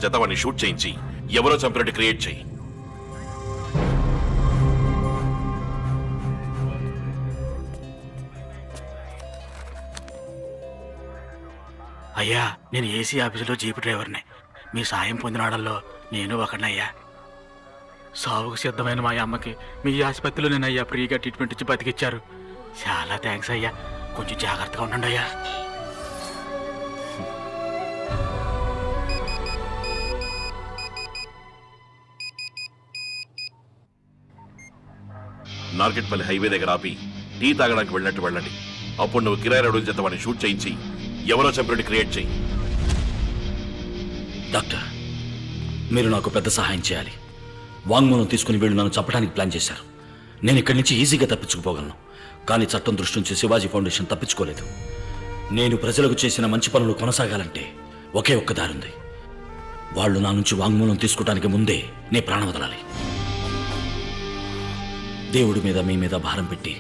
చేత వాడిని షూట్ చేయించి ఎవరో చంపినట్టు క్రియేట్ చేయి. అయ్యా, నేను ఏసీ ఆఫీసులో జీపు డ్రైవర్ని. మీ సాయం పొందినాడల్లో నేను ఒకనయ్యా. సావుకు సిద్ధమైన మా అమ్మకి మీ ఆసుపత్రిలో నేనయ్యా ఫ్రీగా ట్రీట్మెంట్ ఇచ్చి బతికిచ్చారు. చాలా థ్యాంక్స్ అయ్యా. కొంచెం జాగ్రత్తగా ఉండండి అయ్యా. నార్కెట్పల్లి హైవే దగ్గర ఆపి టీ తాగడానికి వెళ్ళినట్టు వెళ్ళండి. అప్పుడు నువ్వు కిరాయి రౌడీల చేత వాడిని షూట్ చేయించి ఎవరో చంపినట్టు క్రియేట్ చేయి. డాక్టర్, మీరు నాకు పెద్ద సహాయం చేయాలి. వాంగ్మూలం తీసుకుని వీళ్ళు నన్ను చంపడానికి ప్లాన్ చేశారు. నేను ఇక్కడి నుంచి ఈజీగా తప్పించుకుపోగలను. కానీ చట్టం దృష్టి నుంచి శివాజీ ఫౌండేషన్ తప్పించుకోలేదు. నేను ప్రజలకు చేసిన మంచి పనులు కొనసాగాలంటే ఒకే ఒక్క దారుంది. వాళ్ళు నా నుంచి వాంగ్మూలం తీసుకోవడానికి ముందే నే ప్రాణం వదలాలి. దేవుడి మీద మీ మీద భారం పెట్టి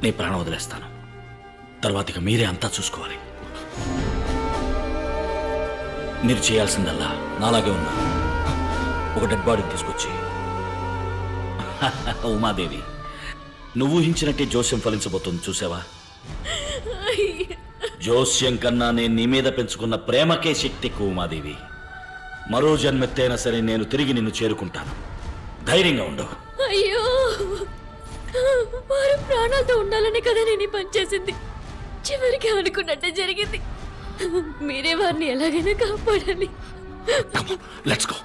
నే ప్రాణం వదిలేస్తాను. తర్వాత ఇక మీరే అంతా చూసుకోవాలి. మీరు చేయాల్సిందల్లా నాలాగే ఉన్నా ఒక డెడ్ బాడీని తీసుకొచ్చి ఉమాదేవి, నువ్వు ఊహించినట్టే జోస్యం ఫలించబోతుంది. చూసావా? జోస్యం కన్నా నేను నీ మీద పెంచుకున్న ప్రేమకే శక్తి ఎక్కువ ఉమాదేవి. మరో జన్మెత్తైనా సరే నేను తిరిగి నిన్ను చేరుకుంటాను. ధైర్యంగా ఉండవు. అయ్యో, వారు ప్రాణాలతో ఉండాలని కదా నేను ఈ పని చేసింది. చివరికి అనుకున్నట్టే జరిగింది. మీరే వారిని ఎలాగైనా కాపాడాలి. Let's go.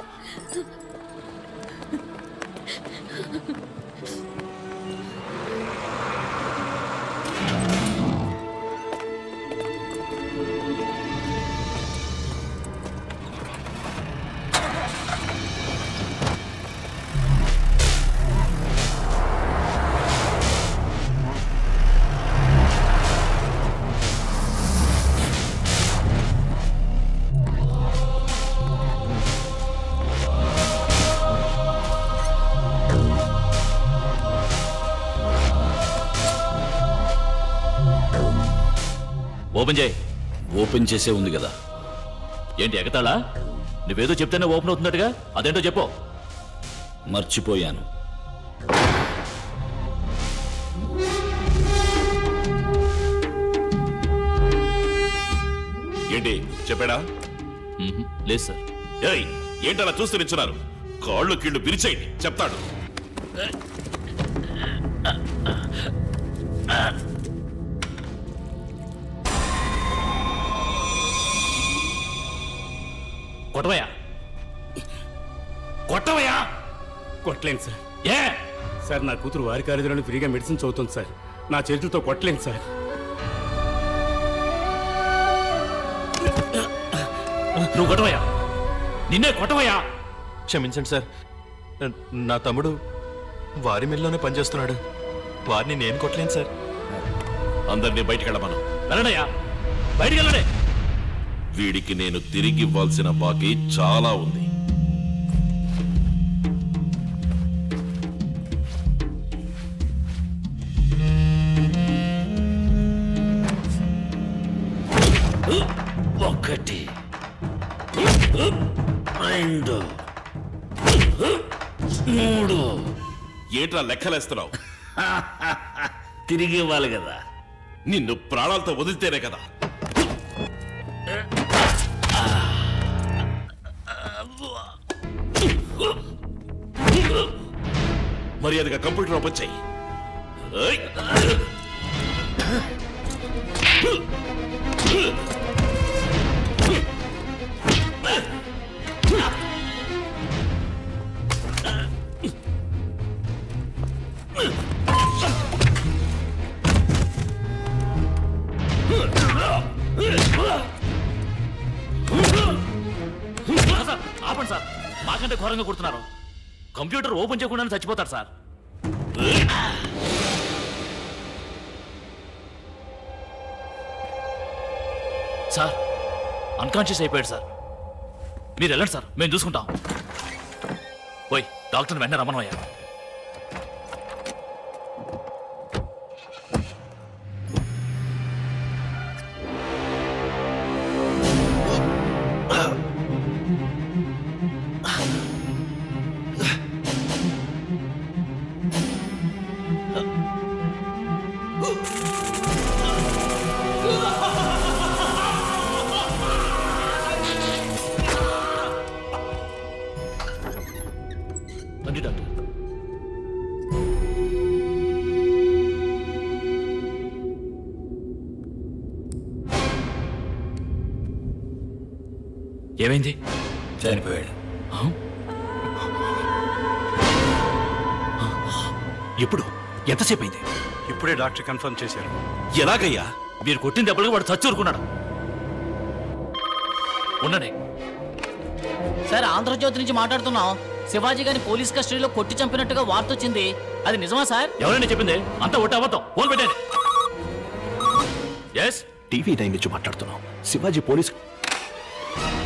ఓపెన్ చేయి. ఓపెన్ చేసే ఉంది కదా. ఏంటి ఎగతాళా? నువ్వేదో చెప్తేనే ఓపెన్ అవుతున్నట్టుగా, అదేంటో చెప్పు. మర్చిపోయాను. ఏంటి చెప్పాడా? లేదు సార్. ఏయ్, ఏంటలా చూస్తూ నిల్చున్నారు? కాళ్ళు కీళ్లు విరిచేయండి, చెప్తాడు. కొట్టవయ్యా, కొట్టవయ్యా. కొట్టలేను సార్. ఏ సార్, నా కూతురు వారి కాలేజీలోనే ఫ్రీగా మెడిసిన్ చదువుతుంది సార్. నా చేతులతో కొట్టలేను సార్. నువ్వు కొట్టవయ్యా, నిన్నే కొట్టవయ్యా. క్షమించండి సార్, నా తమ్ముడు వారి మిల్లోనే పనిచేస్తున్నాడు. వారిని నేను కొట్టలేను సార్. అందరినీ బయటికి వెళ్ళమను. వెళ్ళడయ్యా, బయటికి వెళ్ళడే. వీడికి నేను తిరిగి ఇవ్వాల్సిన బాకీ చాలా ఉంది. ఒకటి, రెండు, మూడు. ఏంట్రా లెక్కలేస్తున్నావు? తిరిగి ఇవ్వాలి కదా. నిన్ను ప్రాణాలతో వదిలితేనే కదా. మర్యాదగా కంప్యూటర్ ఓపెన్ చెయ్యి. ఆపండి సార్, మాకంటే ఘోరంగా కొడుతున్నారు. కంప్యూటర్ ఓపెన్ చేయకుండా చచ్చిపోతారు సార్. సార్, అన్కాన్షియస్ అయిపోయాడు సార్. మీరు వెళ్ళండి సార్, మేము చూసుకుంటాం. పోయి డాక్టర్ని వెంటనే రమ్మనయ్యా. ఏమైంది? చనిపోయాడు. ఎప్పుడు? ఎంతసేపు అయింది? ఇప్పుడే డాక్టర్ కన్ఫర్మ్ చేశారు. ఎలాగయ్యా? మీరు కొట్టిన దెబ్బలకు వాడు చచ్చూరుకున్నాడు. ఉండండి. సార్, ఆంధ్రజ్యోతి నుంచి మాట్లాడుతున్నాం. శివాజీ గారిని పోలీస్ కస్టడీలో కొట్టి చంపినట్టుగా వార్త వచ్చింది. అది నిజమా సార్? ఎవరైనా చెప్పింది? అంతా ఒట్టి అబద్ధం. ఫోన్ పెట్టండి. ఎస్, టీవీ 9 నుంచి మాట్లాడుతున్నాం. శివాజీ పోలీస్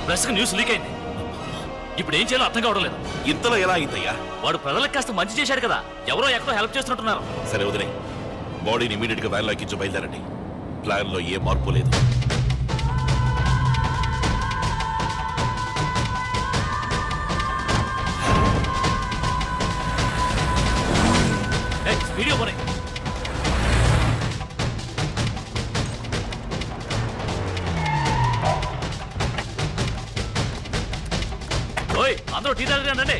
ప్రెస్కి న్యూస్ లీక్ అయింది. ఇప్పుడు ఏం చేయాలో అర్థం కావడం లేదు. ఇంతలో ఎలా అయిందయ్యా? వాడు ప్రజలకు కాస్త మంచి చేశాడు కదా, ఎవరో ఎక్కడో హెల్ప్ చేస్తున్నట్టున్నారు. సరే వదిలే, బాడీని ఇమీడియట్ గా వ్యాన్లో ఎక్కించి బయలుదేరండి. ప్లాన్ లో ఏ మార్పు లేదు. వీడియో పోనీ. ఓయ్, అందరూ టీ తాగండి.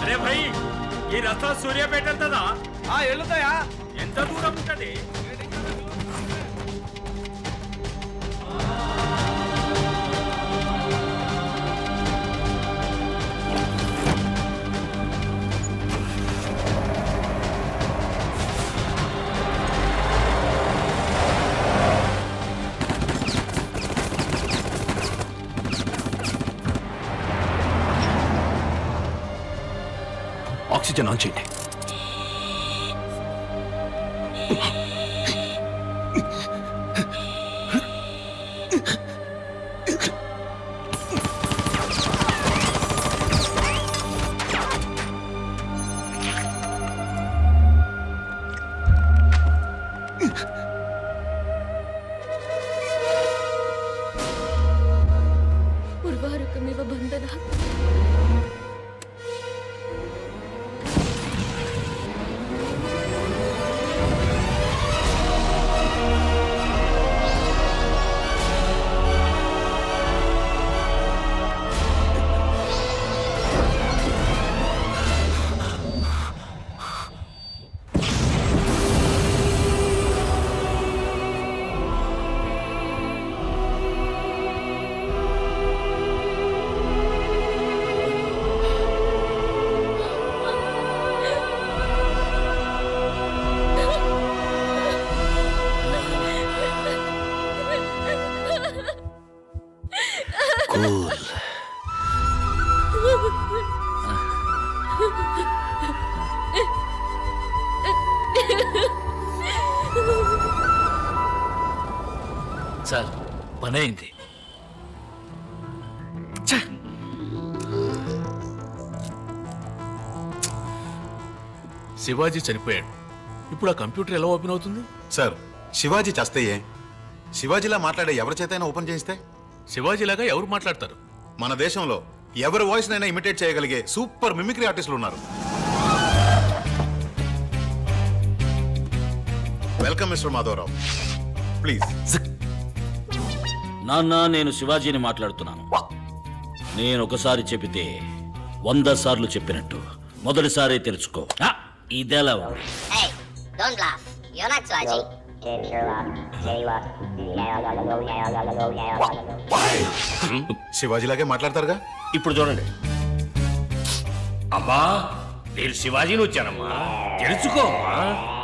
అరే భయ్, ఈ రథ సూర్యాపేట వెళ్తుందా? వెళ్తాయా? ఎంత దూరం ఉంటుంది? ఆక్సిజన్ ఆన్ చేయండి. ఉర్వారుకమివ బంధనా. సార్, పని అయింది. శివాజీ చనిపోయాడు. ఇప్పుడు ఆ కంప్యూటర్ ఎలా ఓపెన్ అవుతుంది? సార్, శివాజీ చస్తయ్యే. శివాజీలా మాట్లాడే ఎవరి చేతైనా ఓపెన్ చేయిస్తే? శివాజీలాగా ఎవరు మాట్లాడతారు? మన దేశంలో ఎవరి వాయిస్ నైనా ఇమిటేట్ చేయగలిగే సూపర్ మిమిక్రీ ఆర్టిస్టులు ఉన్నారు. Welcome mister Madhavarao, please. నాన్న, నేను శివాజీని మాట్లాడుతున్నాను. నేను ఒకసారి చెబితే 100 సార్లు చెప్పినట్టు మొదటిసారి తెలుసుకో. ఇదేలా ఉంది? Hey, don't laugh. You're not Swaji. శివాజీలాగే మాట్లాడతారుగా. ఇప్పుడు చూడండి. అమ్మా, నేను శివాజీని వచ్చానమ్మా, తెలుసుకోమ్మా.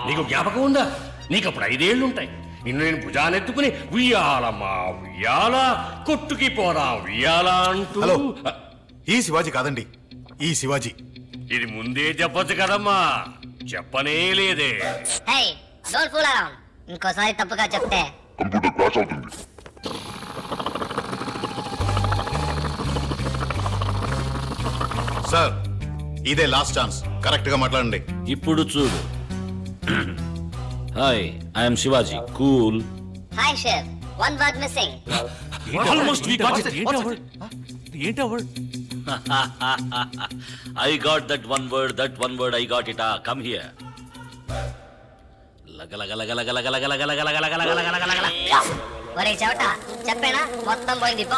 నీకు జ్ఞాపకం ఉందా? నీకు అప్పుడు 5 ఏళ్ళు ఉంటాయి. నిన్ను నేను భుజానెత్తుకుని ఉయ్యాలమ్మా ఉయ్యాల, కొట్టుకి పోరా ఉయ్యాల అంటూ. హలో, ఈ శివాజీ కాదండి, ఈ శివాజీ. ఇది ముందే చెప్పొచ్చు కదమ్మా, చెప్పనే లేదే. Hey, don't fool around. ఇంకోసారి తప్పుగా చెప్తే కంప్యూటర్ క్రాష్ అవుతుంది. సార్, ఇదే లాస్ట్ ఛాన్స్, కరెక్ట్ గా మాట్లాడండి. ఇప్పుడు చూడు. Hi, I'm Shivaji. Cool. Hi, Shiv. One word missing. Almost we got it. ఏంటి ఆ word? I got that one word. I got it. Come here. ఒరే చెవట చెప్పేనా మొత్తం పోయింది పో.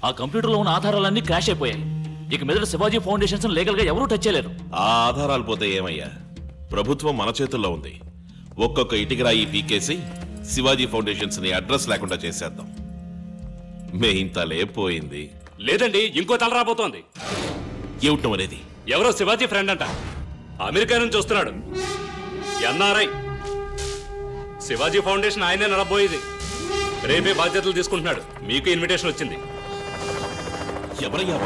ఆ కంప్యూటర్లో ఉన్న ఆధారాలన్నీ క్రాష్ అయిపోయాయి. ఇక మీద శివాజీ ఫౌండేషన్స్ లీగల్ గా ఎవరూ టచ్ చేయలేరు. ఆ ఆధారాలు పోతే ఏమయ్యా, ప్రభుత్వం మన చేతుల్లో ఉంది. ఒక్కొక్క ఇటుకరాయి పీకేసి శివాజీ ఫౌండేషన్స్ ని అడ్రస్ లేకుండా చేసేద్దాం. మెయిన్ తలే పోయింది. లేదండి, ఇంకో తల రాబోతోంది. ఏమిటం అనేది? ఎవరో శివాజీ ఫ్రెండ్ అంట, అమెరికా నుంచి వస్తున్నాడు. ఎన్ఆర్ఐ. శివాజీ ఫౌండేషన్ ఆయనే నడబోయేది. రేపే బాధ్యతలు తీసుకుంటున్నాడు. మీకు ఇన్విటేషన్ వచ్చింది. ఎవరయ్యా?